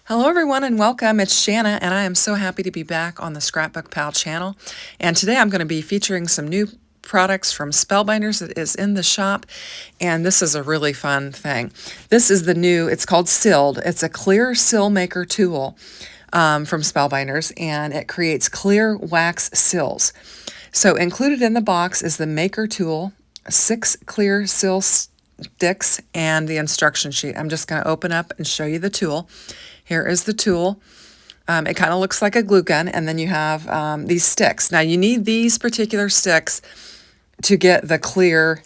Hello everyone and welcome. It's Shanna and I am so happy to be back on the Scrapbook Pal channel. And today I'm going to be featuring some new products from Spellbinders that is in the shop, and this is a really fun thing. This is the new, it's called Sealed. It's a clear seal maker tool from Spellbinders, and it creates clear wax seals. So included in the box is the maker tool, 6 clear seal sticks, and the instruction sheet. I'm just going to open up and show you the tool. Here is the tool. It kind of looks like a glue gun, and then you have these sticks. Now you need these particular sticks to get the clear,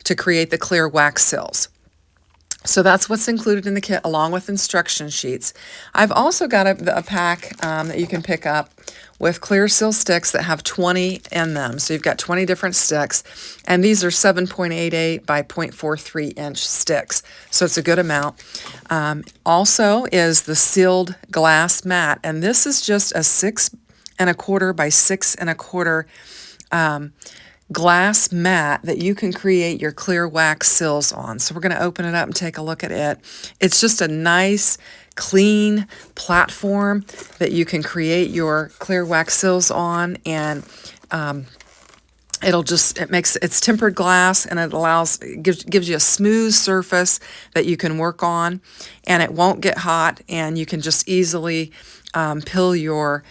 to create the clear wax seals. So that's what's included in the kit, along with instruction sheets. I've also got a pack that you can pick up with clear seal sticks that have 20 in them. So you've got 20 different sticks, and these are 7.88 by 0.43 inch sticks. So it's a good amount. Also is the sealed glass mat, and this is just a 6 1/4 by 6 1/4 glass mat that you can create your clear wax seals on. So we're going to open it up and take a look at it. It's just a nice, clean platform that you can create your clear wax seals on, and it's tempered glass, and it gives you a smooth surface that you can work on, and it won't get hot, and you can just easily peel your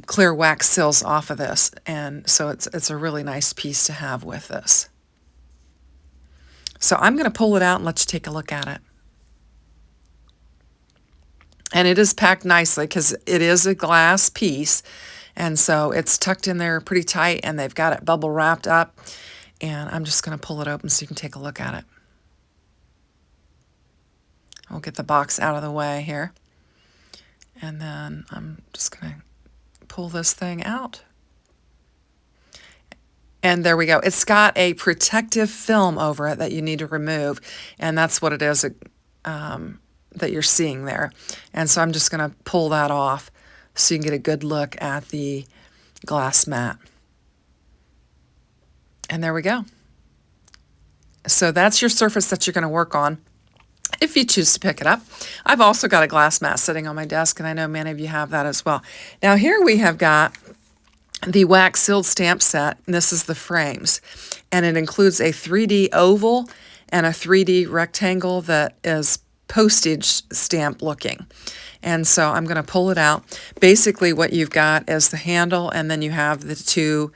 clear wax seals off of this, and so it's a really nice piece to have with this. So I'm going to pull it out and let you take a look at it. And it is packed nicely because it is a glass piece, and so it's tucked in there pretty tight, and they've got it bubble wrapped up, and I'm just going to pull it open so you can take a look at it. I'll get the box out of the way here, and then I'm just going to pull this thing out. And there we go. It's got a protective film over it that you need to remove, and that's what it is that you're seeing there. And so I'm just going to pull that off so you can get a good look at the glass mat. And there we go. So that's your surface that you're going to work on if you choose to pick it up. I've also got a glass mat sitting on my desk, and I know many of you have that as well. Now here we have got the wax sealed stamp set, and this is the frames. And it includes a 3D oval and a 3D rectangle that is postage stamp looking. And so I'm going to pull it out. Basically what you've got is the handle, and then you have the two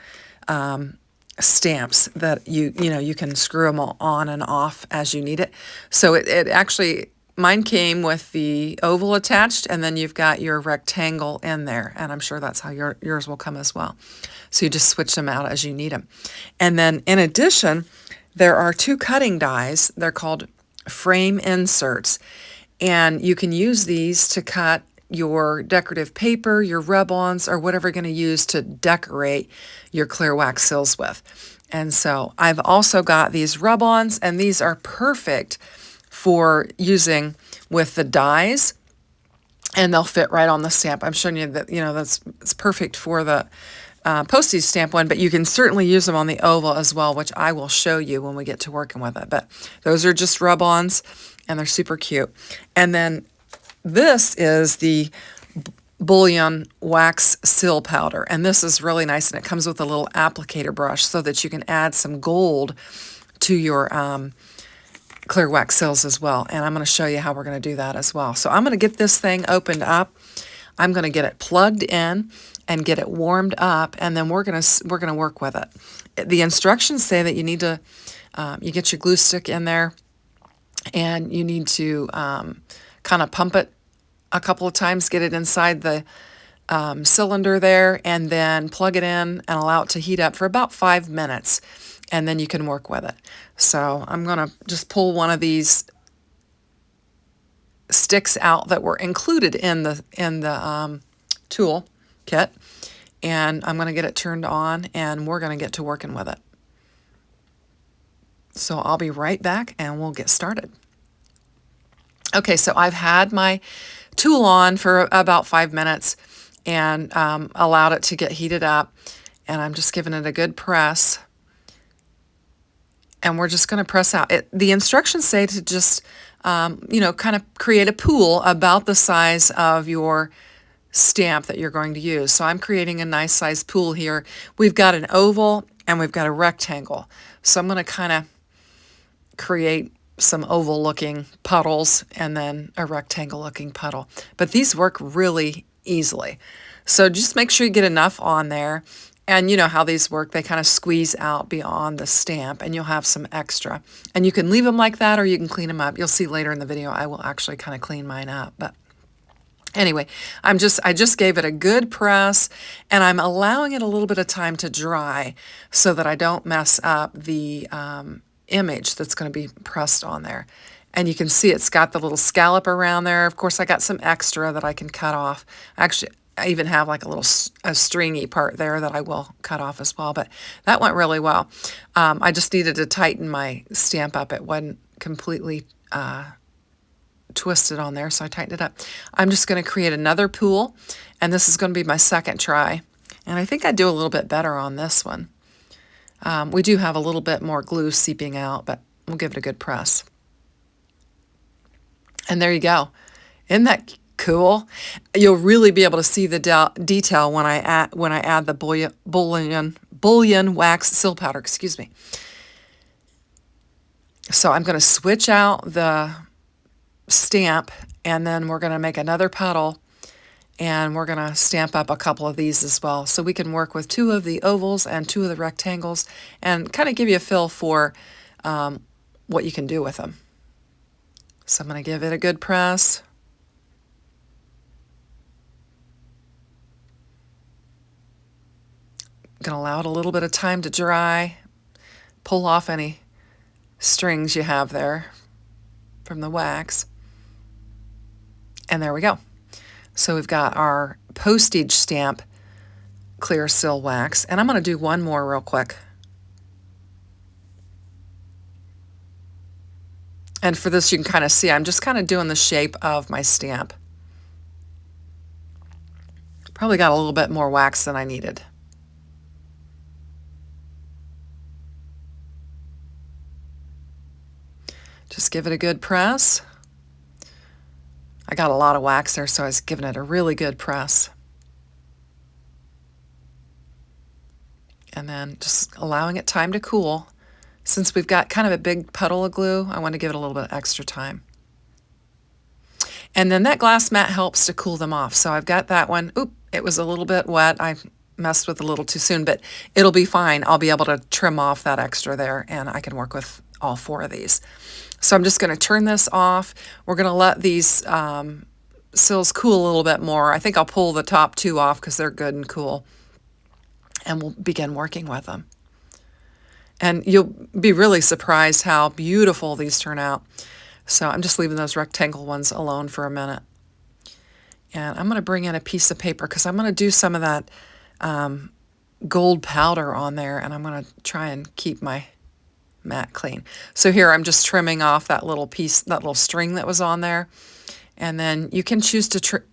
stamps that you can screw them on and off as you need it. So it actually, mine came with the oval attached, and then you've got your rectangle in there, and I'm sure that's how yours will come as well. So you just switch them out as you need them. And then in addition, there are 2 cutting dies. They're called frame inserts, and you can use these to cut your decorative paper, your rub-ons, or whatever you're going to use to decorate your clear wax seals with. And so I've also got these rub-ons, and these are perfect for using with the dies, and they'll fit right on the stamp. I'm showing you that, it's perfect for the postage stamp one, but you can certainly use them on the oval as well, which I will show you when we get to working with it. But those are just rub-ons, and they're super cute. And then this is the Bullion wax seal powder, and this is really nice, and it comes with a little applicator brush so that you can add some gold to your clear wax seals as well. And I'm going to show you how we're going to do that as well. So I'm going to get this thing opened up. I'm going to get it plugged in and get it warmed up, and then we're going to work with it. The instructions say that you need to you get your glue stick in there, and you need to kind of pump it a couple of times, get it inside the cylinder there, and then plug it in and allow it to heat up for about 5 minutes, and then you can work with it. So I'm going to just pull one of these sticks out that were included in the tool kit, and I'm going to get it turned on, and we're going to get to working with it. So I'll be right back, and we'll get started. Okay, so I've had my tool on for about 5 minutes and allowed it to get heated up, and I'm just giving it a good press, and we're just going to press out. The instructions say to just you know, kind of create a pool about the size of your stamp that you're going to use. So I'm creating a nice size pool here. We've got an oval and we've got a rectangle. So I'm going to kind of create some oval looking puddles and then a rectangle looking puddle. But these work really easily. So just make sure you get enough on there. And you know how these work, they kind of squeeze out beyond the stamp and you'll have some extra. And you can leave them like that or you can clean them up. You'll see later in the video I will actually kind of clean mine up. But anyway, I just gave it a good press and I'm allowing it a little bit of time to dry so that I don't mess up the image that's going to be pressed on there. And you can see it's got the little scallop around there. Of course, I got some extra that I can cut off. Actually, I even have like a stringy part there that I will cut off as well, but that went really well. I just needed to tighten my stamp up. It wasn't completely twisted on there, so I tightened it up. I'm just going to create another pool, and this is going to be my second try. And I think I do a little bit better on this one. We do have a little bit more glue seeping out, but we'll give it a good press. And there you go. Isn't that cool? You'll really be able to see the detail when I add the Bullion wax seal powder. Excuse me. So I'm going to switch out the stamp, and then we're going to make another puddle, and we're going to stamp up a couple of these as well. So we can work with 2 of the ovals and 2 of the rectangles and kind of give you a feel for what you can do with them. So I'm going to give it a good press. I'm going to allow it a little bit of time to dry. Pull off any strings you have there from the wax. And there we go. So we've got our postage stamp clear seal wax. And I'm going to do one more real quick. And for this, you can kind of see, I'm just kind of doing the shape of my stamp. Probably got a little bit more wax than I needed. Just give it a good press. I got a lot of wax there, so I was giving it a really good press. And then just allowing it time to cool. Since we've got kind of a big puddle of glue, I want to give it a little bit extra time. And then that glass mat helps to cool them off. So I've got that one. Oop, it was a little bit wet. I messed with it a little too soon, but it'll be fine. I'll be able to trim off that extra there, and I can work with all 4 of these. So I'm just going to turn this off. We're going to let these seals cool a little bit more. I think I'll pull the top 2 off because they're good and cool. And we'll begin working with them. And you'll be really surprised how beautiful these turn out. So I'm just leaving those rectangle ones alone for a minute. And I'm going to bring in a piece of paper because I'm going to do some of that gold powder on there, and I'm going to try and keep my mat clean. So here I'm just trimming off that little piece, that little string that was on there. And then you can choose to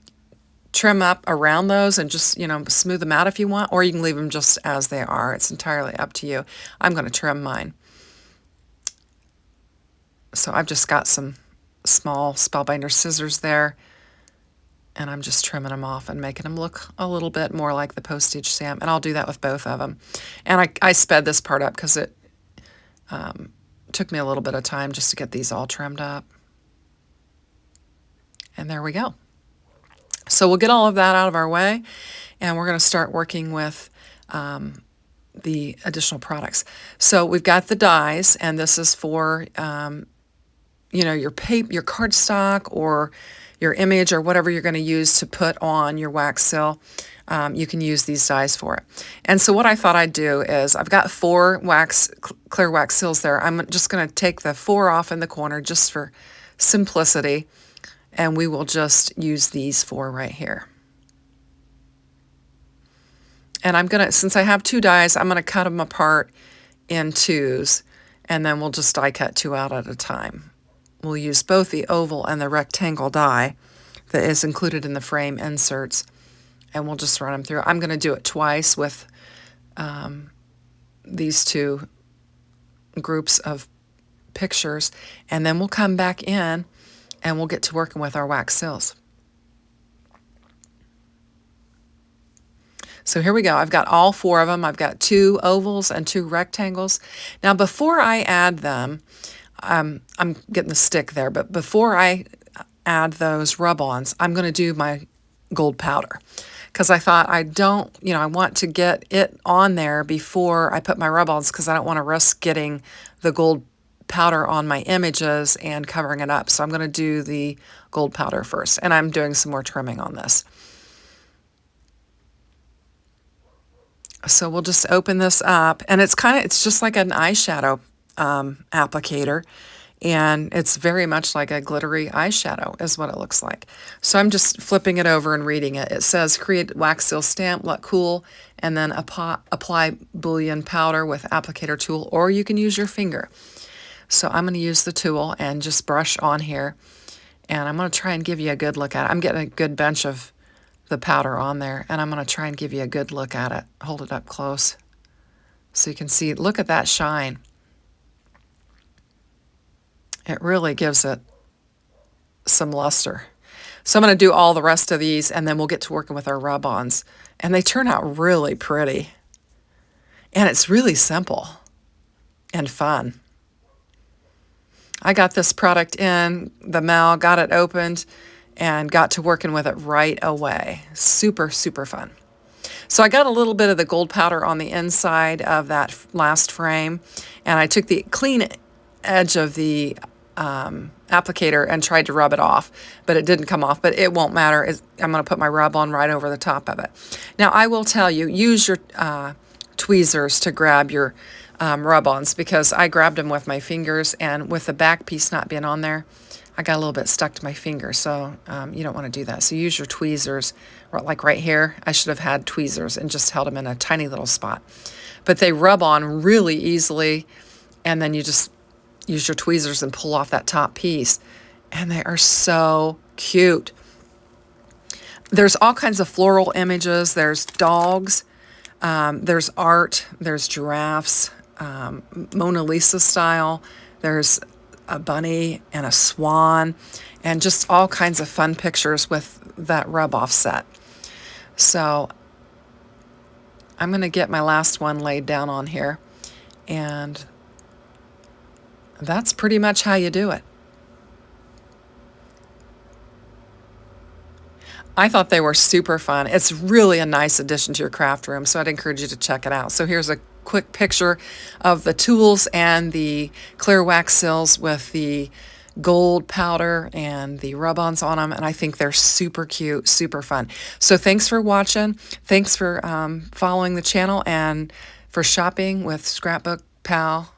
trim up around those and just, you know, smooth them out if you want, or you can leave them just as they are. It's entirely up to you. I'm going to trim mine. So I've just got some small Spellbinder scissors there, and I'm just trimming them off and making them look a little bit more like the postage stamp, and I'll do that with both of them. And I sped this part up because it took me a little bit of time just to get these all trimmed up. And there we go. So we'll get all of that out of our way, and we're going to start working with the additional products. So we've got the dies, and this is for you know, your paper, your cardstock, or your image, or whatever you're going to use to put on your wax seal. You can use these dies for it. And so what I thought I'd do is I've got 4 clear wax seals there. I'm just going to take the 4 off in the corner just for simplicity. And we will just use these 4 right here. And I'm going to, since I have 2 dies, I'm going to cut them apart in 2s, and then we'll just die cut 2 out at a time. We'll use both the oval and the rectangle die that is included in the frame inserts, and we'll just run them through. I'm going to do it twice with these 2 groups of pictures, and then we'll come back in and we'll get to working with our wax seals. So here we go. I've got all 4 of them. I've got 2 ovals and 2 rectangles. Now before I add them, I'm getting the stick there, but before I add those rub-ons, I'm going to do my gold powder. Because I thought I want to get it on there before I put my rub-ons, because I don't want to risk getting the gold powder on my images and covering it up. So I'm going to do the gold powder first, and I'm doing some more trimming on this. So we'll just open this up, and it's just like an eyeshadow applicator, and it's very much like a glittery eyeshadow is what it looks like. So I'm just flipping it over and reading it. It says create wax seal stamp, let cool, and then apply bullion powder with applicator tool, or you can use your finger. So I'm going to use the tool and just brush on here, and I'm going to try and give you a good look at it. I'm getting a good bench of the powder on there, and I'm going to try and give you a good look at it. Hold it up close so you can see. Look at that shine. It really gives it some luster. So I'm going to do all the rest of these, and then we'll get to working with our rub-ons. And they turn out really pretty. And it's really simple and fun. I got this product in the mail, got it opened, and got to working with it right away. Super, super fun. So I got a little bit of the gold powder on the inside of that last frame, and I took the clean edge of the applicator and tried to rub it off, but it didn't come off, but it won't matter. I'm going to put my rub on right over the top of it. Now I will tell you, use your tweezers to grab your rub-ons, because I grabbed them with my fingers, and with the back piece not being on there, I got a little bit stuck to my finger, so you don't want to do that. So use your tweezers, like right here. I should have had tweezers and just held them in a tiny little spot. But they rub on really easily, and then you just use your tweezers and pull off that top piece. And they are so cute. There's all kinds of floral images. There's dogs, there's art, there's giraffes, Mona Lisa style. There's a bunny and a swan, and just all kinds of fun pictures with that rub-off set. So I'm going to get my last one laid down on here, and that's pretty much how you do it. I thought they were super fun. It's really a nice addition to your craft room, so I'd encourage you to check it out. So here's a quick picture of the tools and the clear wax seals with the gold powder and the rub-ons on them, and I think they're super cute, super fun. So thanks for watching. Thanks for following the channel and for shopping with Scrapbook Pal,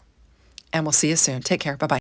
and we'll see you soon. Take care. Bye-bye.